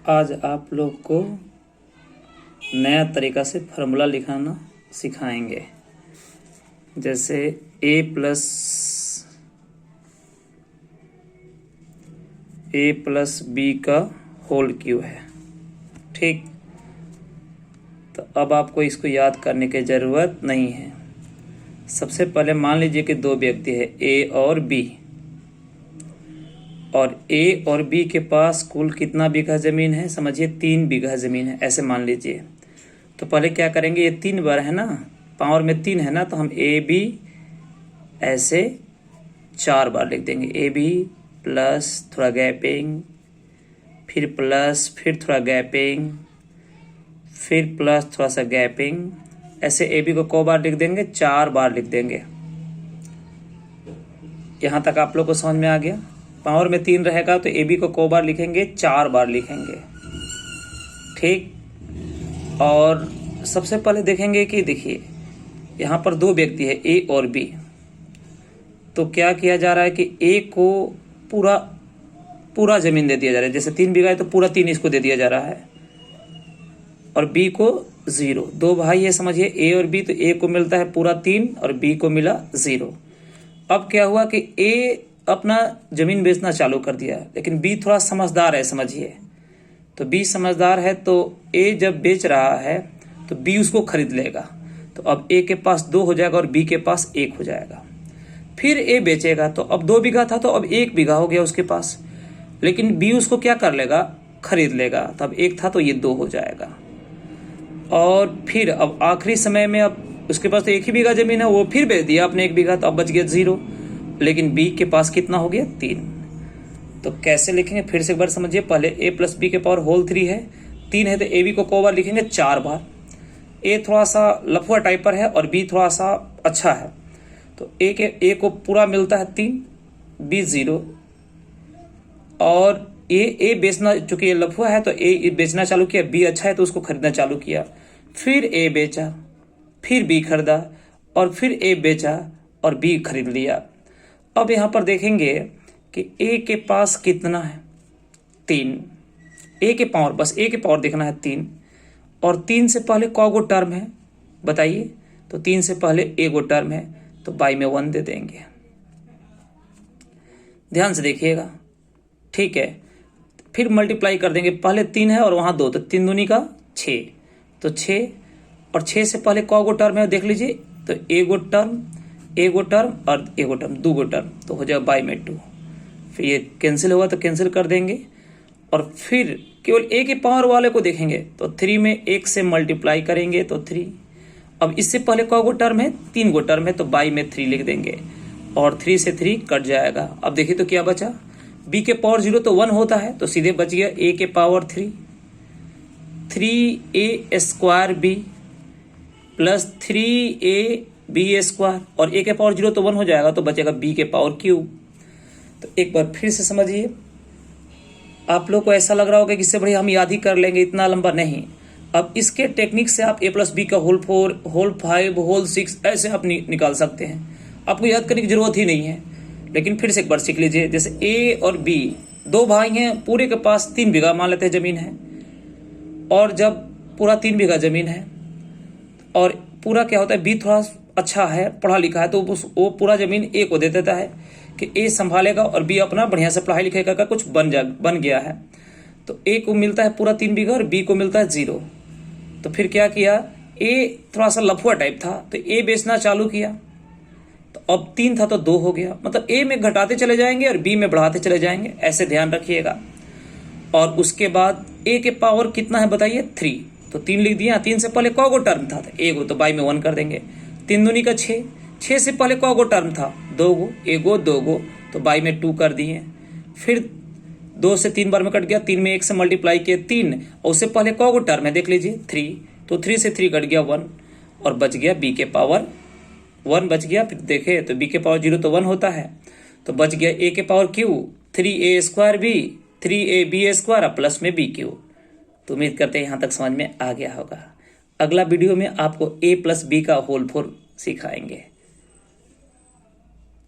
आज आप लोग को नया तरीका से फार्मूला लिखाना सिखाएंगे। जैसे ए प्लस बी का होल क्यूब है, ठीक। तो अब आपको इसको याद करने की ज़रूरत नहीं है। सबसे पहले मान लीजिए कि दो व्यक्ति है ए और बी, और ए और बी के पास कुल कितना बीघा ज़मीन है? समझिए 3 बीघा ज़मीन है, ऐसे मान लीजिए। तो पहले क्या करेंगे, ये 3 बार है ना, पावर में 3 है ना, तो हम ए बी ऐसे 4 बार लिख देंगे। ए बी प्लस थोड़ा गैपिंग, फिर प्लस, फिर थोड़ा गैपिंग, फिर प्लस थोड़ा सा गैपिंग। ऐसे ए बी को बार लिख देंगे? 4 बार लिख देंगे। यहाँ तक आप लोग को समझ में आ गया। पावर में 3 रहेगा तो ए बी को बार लिखेंगे? 4 बार लिखेंगे, ठीक। और सबसे पहले देखेंगे कि देखिए यहाँ पर दो व्यक्ति है ए और बी, तो क्या किया जा रहा है कि ए को पूरा जमीन दे दिया जा रहा है। जैसे 3 बीघा है तो पूरा 3 इसको दे दिया जा रहा है, और बी को 0। दो भाई है समझिए ए और बी, तो ए को मिलता है पूरा 3 और बी को मिला 0। अब क्या हुआ कि ए अपना जमीन बेचना चालू कर दिया, लेकिन बी थोड़ा समझदार है समझिए। तो बी समझदार है तो ए जब बेच रहा है तो बी उसको खरीद लेगा। तो अब ए के पास 2 हो जाएगा और बी के पास 1 हो जाएगा। फिर ए बेचेगा तो अब 2 बीघा था तो अब 1 बीघा हो गया उसके पास, लेकिन बी उसको क्या कर लेगा? खरीद लेगा। तो अब 1 था तो ये 2 हो जाएगा। और फिर अब आखिरी समय में अब उसके पास तो 1 ही बीघा जमीन है, वो फिर बेच दिया अपने 1 बीघा, तो अब बच गया 0। लेकिन बी के पास कितना हो गया? 3। तो कैसे लिखेंगे फिर से एक बार समझिए। पहले ए प्लस बी के पावर होल 3 है, 3 है तो ए बी को बार लिखेंगे? 4 बार। ए थोड़ा सा लफुआ टाइपर है और बी थोड़ा सा अच्छा है, तो ए को पूरा मिलता है 3, बी 0। और ए बेचना, चूंकि ये लफुआ है तो ए बेचना चालू किया, बी अच्छा है तो उसको खरीदना चालू किया। फिर ए बेचा, फिर बी खरीदा, और फिर ए बेचा और बी खरीद लिया। अब यहाँ पर देखेंगे कि ए के पास कितना है? 3। ए के पावर, बस ए के पावर देखना है 3। और 3 से पहले कौगो टर्म है बताइए? तो 3 से पहले ए गो टर्म है, तो बाई में 1 दे देंगे। ध्यान से देखिएगा, ठीक है। फिर मल्टीप्लाई कर देंगे, पहले 3 है और वहाँ 2, तो 3 दूनी का 6, तो 6। और 6 से पहले कौगो टर्म है देख लीजिए? तो ए गो टर्म और ए गो टर्म, 2 गो टर्म, तो हो जाएगा बाई में 2। फिर ये कैंसिल हुआ तो कैंसिल कर देंगे, और फिर केवल ए के पावर वाले को देखेंगे तो 3 में 1 से मल्टीप्लाई करेंगे तो 3। अब इससे पहले कौगो टर्म है? 3 गो टर्म है, तो बाई में 3 लिख देंगे, और 3 से 3 कट जाएगा। अब देखिए तो क्या बचा? बी के पावर 0 तो 1 होता है, तो सीधे बच गया ए के power 3, 3a square b plus 3a b square, और ए के पावर 0 तो 1 हो जाएगा, तो बचेगा बी के पावर क्यूब। तो एक बार फिर से समझिए। आप लोग को ऐसा लग रहा होगा कि इससे बढ़िया हम याद ही कर लेंगे, इतना लंबा नहीं। अब इसके टेक्निक से आप ए प्लस बी का होल 4, होल 5, होल 6 ऐसे आप निकाल सकते हैं। आपको याद करने की जरूरत ही नहीं है, लेकिन फिर से एक बार सीख लीजिए। जैसे ए और बी दो भाई हैं, पूरे के पास 3 बीघा मान लेते हैं जमीन है, और जब पूरा 3 बीघा जमीन है और पूरा क्या होता है, बी थोड़ा अच्छा है, पढ़ा लिखा है, तो वो पूरा जमीन ए को दे देता है कि ए संभालेगा, और बी अपना बढ़िया से पढ़ाई लिखाई करके कुछ बन गया है। तो ए को मिलता है पूरा 3 बीघा और बी को मिलता है 0। तो फिर क्या किया, ए थोड़ा सा लफुआ टाइप था तो ए बेचना चालू किया, तो अब 3 था तो 2 हो गया। मतलब ए में घटाते चले जाएंगे और बी में बढ़ाते चले जाएंगे, ऐसे ध्यान रखिएगा। और उसके बाद ए के पावर कितना है बताइए? 3, तो 3 लिख दिया। 3 से पहले कौगो टर्म था? ए गो, तो बाई में 1 कर देंगे। 3 दूनी का 6, 6 से पहले कौगो टर्म था? 2 गो, एगो 2 गो, तो बाई में 2 कर दिए। फिर 2 से 3 बार में कट गया, 3 में 1 से मल्टीप्लाई किए 3, और उससे पहले कौगो टर्म है देख लीजिए? 3, तो 3 से 3 कट गया 1, और बच गया बी के पावर 1 बच गया। फिर देखे तो बी के पावर 0 तो 1 होता है, तो बच गया ए के power q, 3a square b, 3ab square plus में बी क्यू। तो उम्मीद करते हैं यहाँ तक समझ में आ गया होगा। अगला वीडियो में आपको a प्लस बी का होल 4 सिखाएंगे।